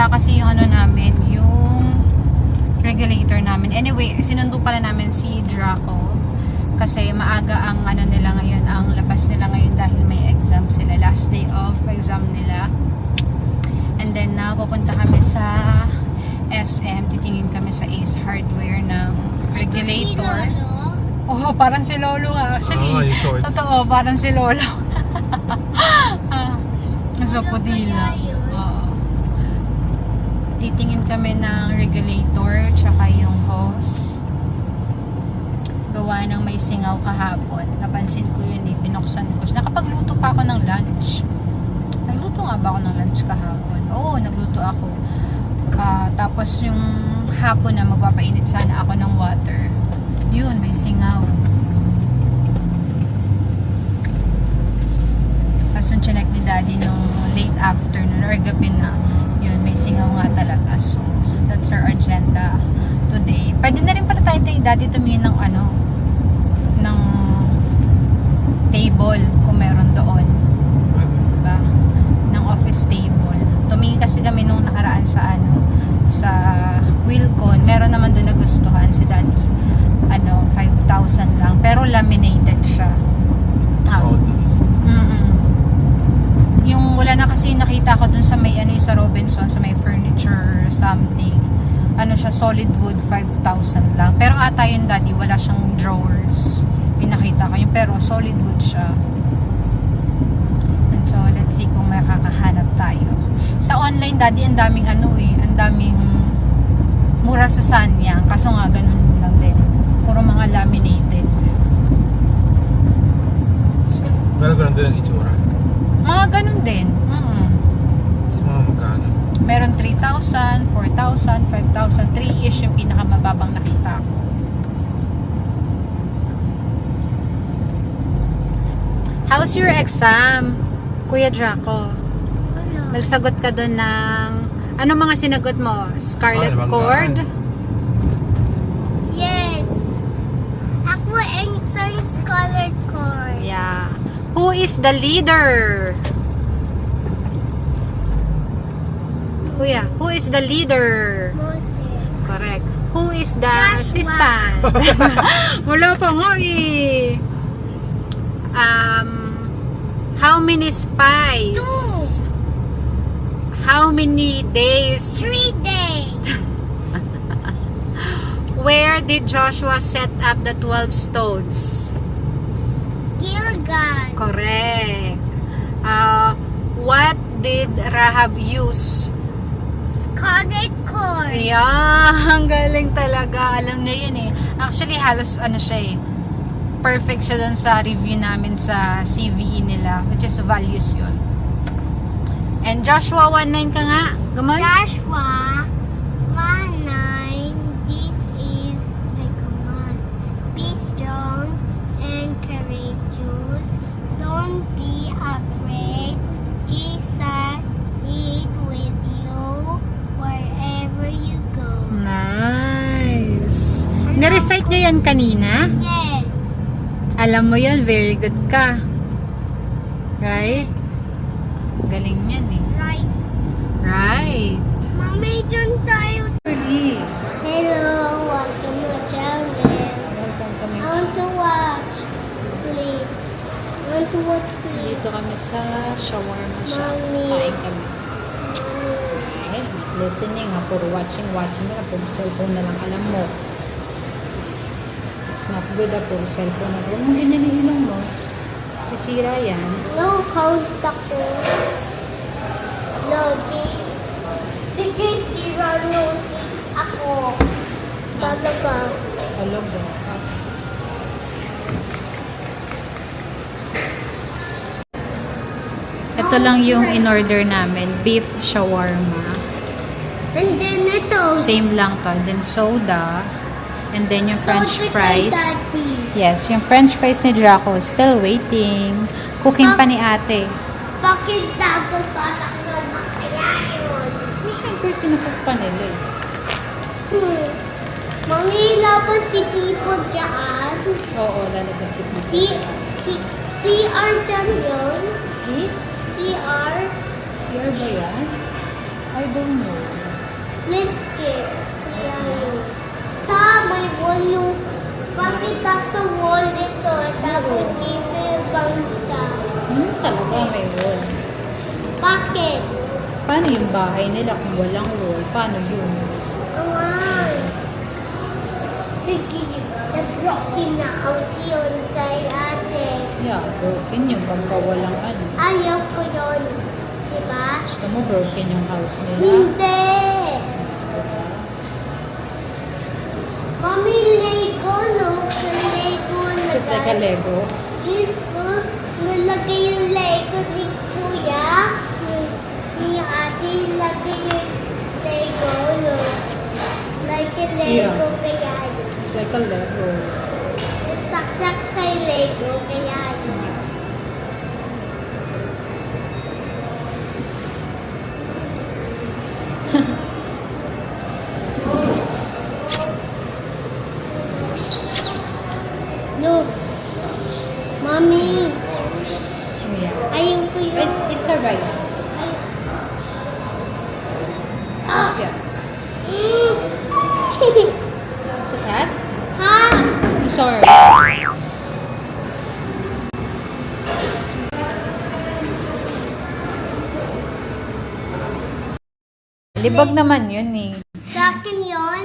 nasira kasi yung ano namin, yung regulator namin. Anyway, sinundo pala namin si Draco kasi maaga ang ano nila ngayon, ang labas nila ngayon dahil may exam sila, last day of exam nila. And then pupunta kami sa SM, titingin kami sa Ace Hardware ng regulator. Oh, parang si Lolo nga actually. Totoo, parang si Lolo. So, pudila. Titingin kami ng regulator tsaka yung hose. Gawa ng may singaw kahapon. Napansin ko yun, binuksan ko. Nakapagluto pa ako ng lunch. Nagluto nga ba ako ng lunch kahapon? Oo, nagluto ako. Tapos yung hapon na magpapainit sana ako ng water. Yun, may singaw. Tapos yung chinek ni Daddy nung late afternoon or gabi na, yun, may singaw nga talaga. So, that's our agenda today. Pwede na rin pala tayo Daddy tumingin ng ano, ng table kung meron doon. Diba? Ng office table. Tumingin kasi kami nung nakaraan sa ano, sa Wilcon. Meron naman doon nagustuhan si Daddy. 5,000 lang. Pero laminated siya. Yung wala na kasi nakita ko dun sa may sa Robinson, sa may furniture something. Siya, solid wood, 5,000 lang. Pero ata yun Daddy, wala siyang drawers. Yung nakita ko yun. Pero solid wood siya. And so, let's see kung may kakahanap tayo. Sa online Daddy, ang daming ang daming mura sa Sanyang. Kaso nga, ganun lang din. Puro mga laminated. So, pero ganun din ang itsura. Mga ganun din. Sa mga magkano? Meron 3,000, 4,000, 5,000, 3-ish yung pinakamababang nakita ko. How's your exam, Kuya Draco? Nagsagot ka doon ng... Ano mga sinagot mo? Scarlet Cord? Yes. Ako answer Scarlet Cord. Yeah. Who is the leader? Kuya, who is the leader? Moses. Correct. Who is the Joshua. assistant? Wala pa nga eh. How many spies? 2. How many days? 3 days. Where did Joshua set up the 12 stones? Gilgal. Correct. What did Rahab use? Scarlet Cord. Yeah, ang galing talaga. Alam niya yun eh. Actually, halos siya eh. Perfect siya dun sa review namin sa CVE nila, which is values yun. And Joshua 1:9 ka nga. Gamon? Joshua 1:9. This is my command. Be strong and courageous. Don't be afraid. Jesus is with you wherever you go. Nice. Na-recite nyo yan kanina? Yes. Alam mo yun, very good ka. Right? Galing yan eh. Right. Right. Mami, dyan tayo. Really? Hello, welcome to my channel. Welcome kami. I want to watch. Please. I want to watch, please. Dito kami sa shawarma shop. Mommy. Kain kami. Eh, listening ha. Puro watching na. Puro cellphone na lang alam mo. It's not good ha. Puro cellphone na. Huwag mo ganyan yung ilong mo. Sisira yan. No, contact ko. No, di sira no, ako. Talaga. Talaga. Ito lang yung in-order namin. Beef shawarma. And then ito. Same lang to. And then soda. And then yung french Soda kay fries. Daddy. Yes, yung french fries ni Draco. Still waiting. Cooking pa ni ate. Bakit dapat parang na kaya yun? Siyempre, pinapag pa nila eh. Mami, labas si Pipo dyan. Oo, lalabas si Pipo. CR dyan yun. Si? CR. CR ba yan? I don't know. Let's check. Yan. May walo. Bakit nasa wall ito? Tapos ito yung bangsa. Talaga may wall. Bakit? Paano yung bahay nila kung walang wall? Paano yun? Awan. Sige, na-broken na house yun kay ate. Yeah, broken yung pagka walang ano. Ayaw ko yun. Diba? Gusto mo broken yung house nila? Hindi. Mami, Lego, no? Lego Kasi teka Lego. Gusto, nalagay yung Lego ni Kuya. Ni ate, nilagay yung Lego, no? Like a Lego kaya yun. Teka Lego. Saksak kay Lego kaya yun. Look. Mommy, Yeah. ayaw ko yun. Eat the rice. Ah! Yeah. Mm. So that? Ha? I'm sorry. Libag naman yun eh. Sa akin yun?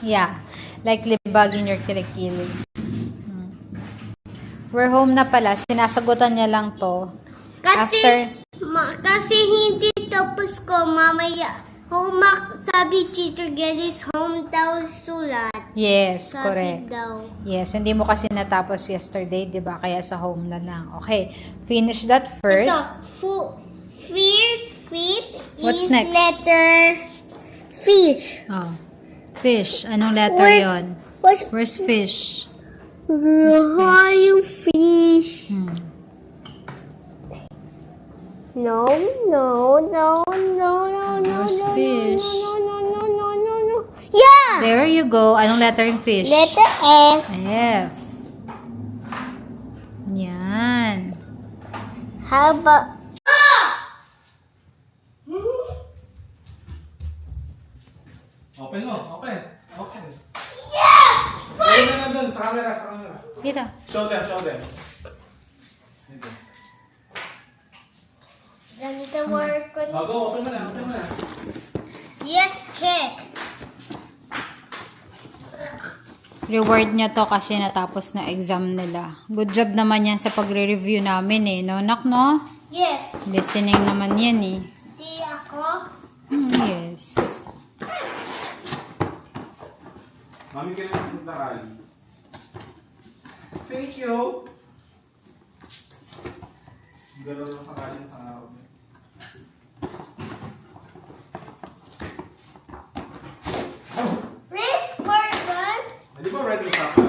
Yeah. Like libag in your kilikili. We're home na pala. Sinasagutan niya lang to. Kasi, After, kasi hindi tapos ko mamaya. Homework, sabi Teacher Geddes, home daw sulat. yes, Sabi correct. daw. Yes, hindi mo kasi natapos yesterday, di ba? Kaya sa home na lang. Okay, finish that first. Ito, fish What's is next? letter fish. Oh. Fish. Anong letter Where- yon? What's Where's fish? yung fish? No. Where's fish? No. Yeah! There you go. Anong letter in fish? Letter F. F. Yan. How about... Open mo, open. Open. Yeah! Ayun na nandun, sa camera, sa camera. Dito. Show them, show them. Dito. Ganito work ko. Oh, go, open mo na, open mo na. Yes, check. Reward niya to kasi natapos na exam nila. Good job naman yan sa pagre-review namin eh. No, nak, no? Yes. Listening naman yan eh. See ako? Yes. Mami ka lang punta ka. Thank you. Galaw lang sa kanya sa araw. Red button. Hindi ba red sa akin?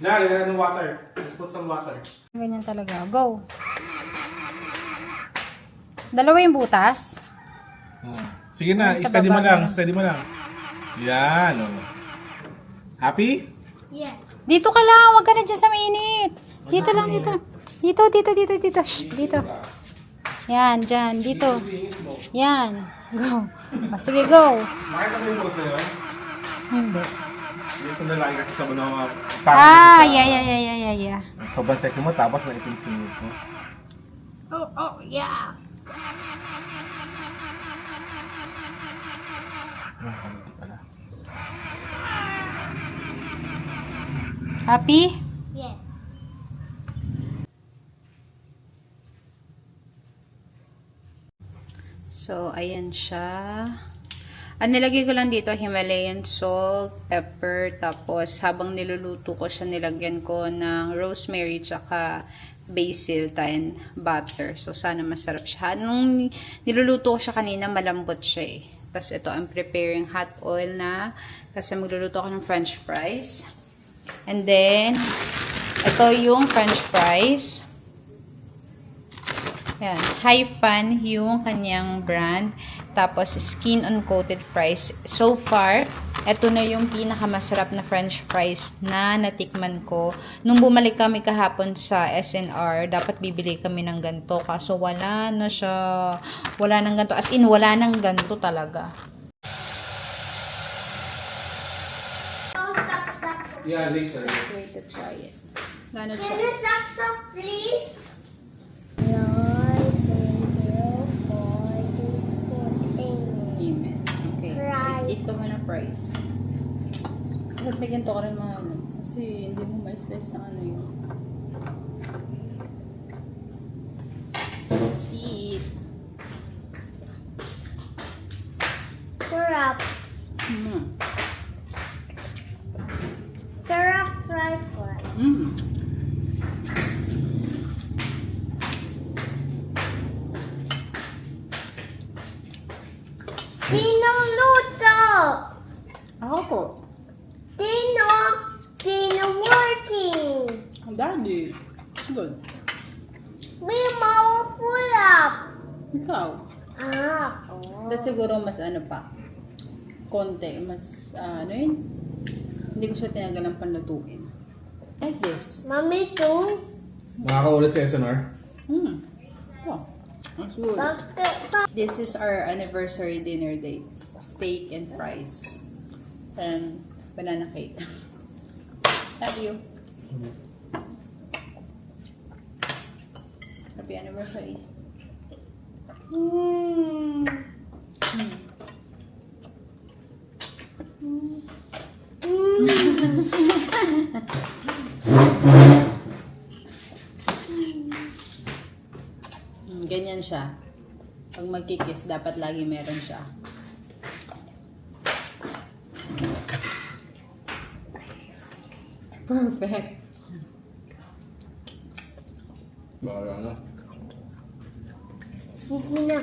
Yeah, lagyan ng water. Let's put some water. Ganyan talaga. Go. Dalawa yung butas. Sige na, Sa steady mo baba lang, na. steady mo lang. Yan, oh. Happy? Yeah. Dito ka lang. Huwag ka na dyan sa mainit. Dito lang, dito. Dito. Shh, dito. Yan, dyan. Dito. Yan. Go. O, sige, go. Makita mo yung post na yun? Hindi. Yung sa lalaki kasi sa mga Ah, yeah. sobrang sexy mo, tapos maitim singit mo. Oh, yeah. Hindi pala. Happy? Yes. So, ayan siya. Ang nilagay ko lang dito, Himalayan salt, pepper, tapos habang niluluto ko siya, nilagyan ko ng rosemary tsaka basil and butter. So, sana masarap siya. Nung niluluto ko siya kanina, malambot siya eh. Tapos ito, I'm preparing hot oil na kasi magluluto ako ng french fries. And then, ito yung french fries. Ayan, Hi-Fan yung kanyang brand. Tapos, skin uncoated fries. So far, Ito na yung pinakamasarap na french fries na natikman ko. Nung bumalik kami kahapon sa SNR, dapat bibili kami ng ganito. Kaso wala na siya. Wala nang ganito. As in, wala nang ganito talaga. Yeah, later. Wait to try it. Gonna Can try you it. suck some, please? Lord, thank you for this good thing. Amen. Okay. Fries. Eat ka muna fries. Dapat may ganito ka rin mga ano. Kasi hindi mo ma-slice ng ano yun. Let's eat. Sarap. Mm. Sarap fry fry. Mm. Sinong luto? Ako po. Sino working? Ang daddy. It's good. May mawafulap. Ikaw. Oh. That's siguro mas ano pa. Konti. Mas ano yun. Hindi ko siya tinanggal ng panlutuin. Like this. Mami too. Makakaulit sa SNR. Oh. That's good. Bakit? This is our anniversary dinner date. Steak and fries. And banana cake. Love you. Happy anniversary. Mm. Ganyan siya. Pag magkikis, dapat lagi meron siya. Perfect. Baka na. Sige na.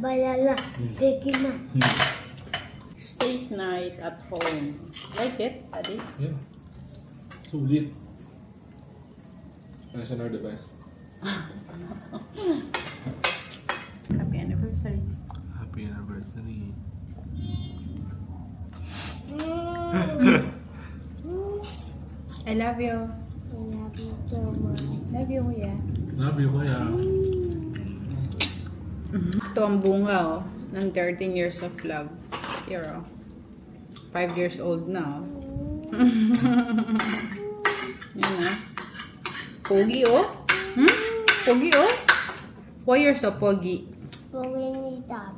Balala. Sige na. Steak night at home. Like it, Daddy? Yeah. Sulit. SNR the best. Happy anniversary. Happy anniversary. I love you. I love you so much. Love you, Kuya. Love you, kuya. Ito ang bunga, ng 13 years of love. Here, 5 years old now. Yan na. Pogi, Pogi, Why you're so pogi? But we need that.